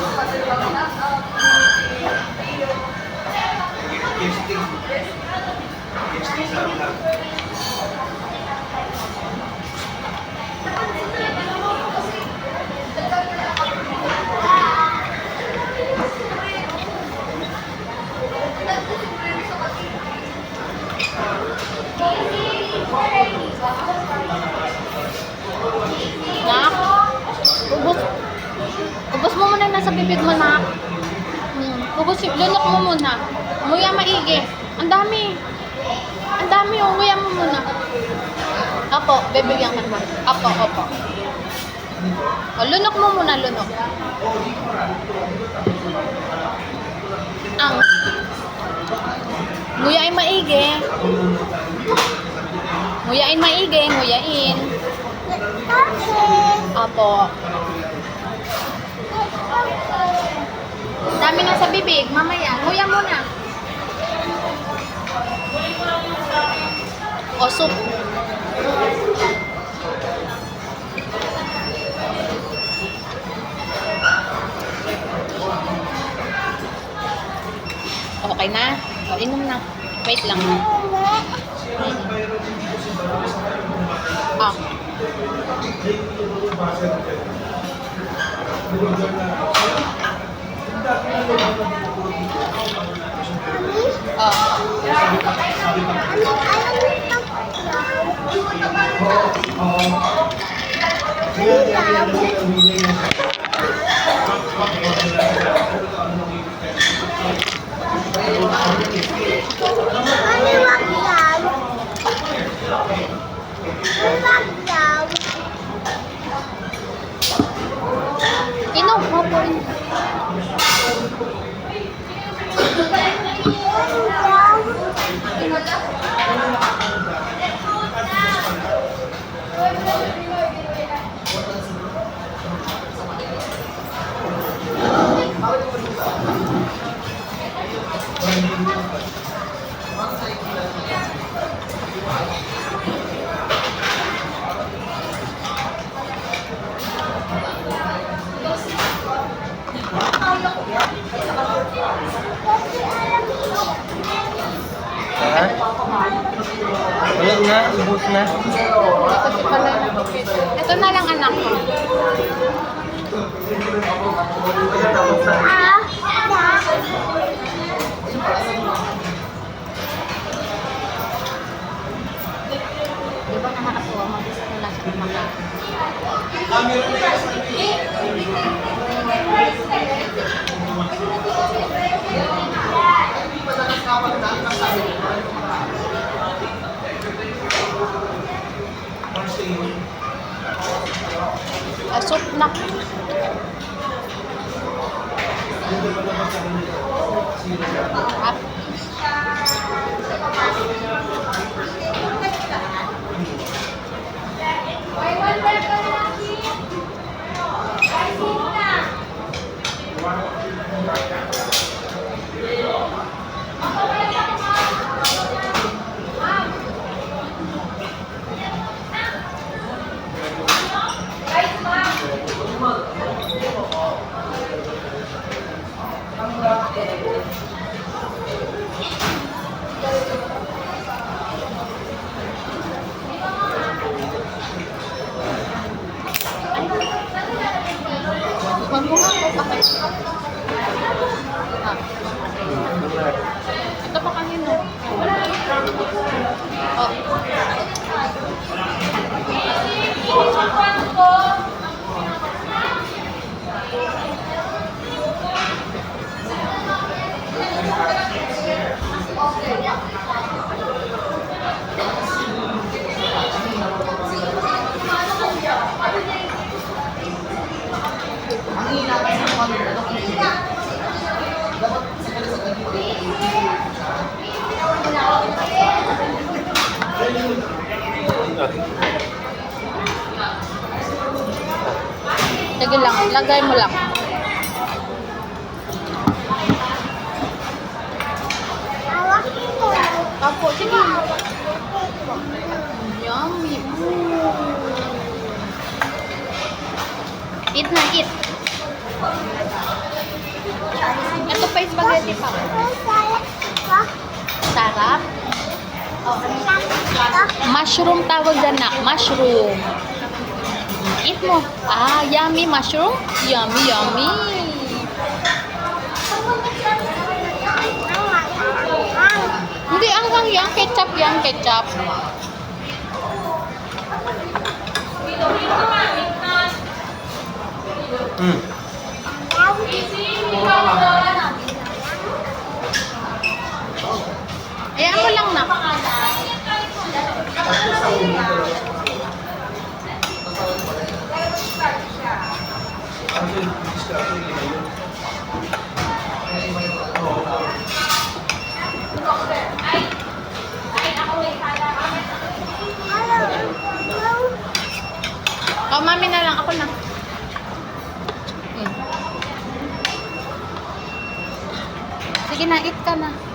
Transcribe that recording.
Nak, ubos mo muna yung nasa bibig mo, nak. Lunok mo muna. Nguya maigi. Ang dami. Ang dami, oh. Nguya mo muna. Apo, bibigyan ka naman. Apo. O, lunok mo muna, lunok. Ang. Nguyain maigi. Nguyain maigi, nguyain. Apo. Dami na sa bibig, mamaya. Nguya muna. O, soup. Okay na? O, inom na. Wait lang. Ah. Inom mo po. Wala na, ubos na. Ito na lang, anak ko. Di ba nakakatuwa? Mag-isa nila sa kumakain. Soup na. Ito pa kanino? Sige lang, lagay mo lang. Apo, sige. Yummy. Eat na, eat. pa spaghetti pa. Sarap. Oh, mushroom tawag dyan na. Mushroom. Eat mo. Ah, yummy mushroom. Yummy, yummy. Hindi, anghang yan. Ketchup yan, ketchup. Ayan mo lang na. Oh, mami na lang. Ako na. Sige na, eat ka na.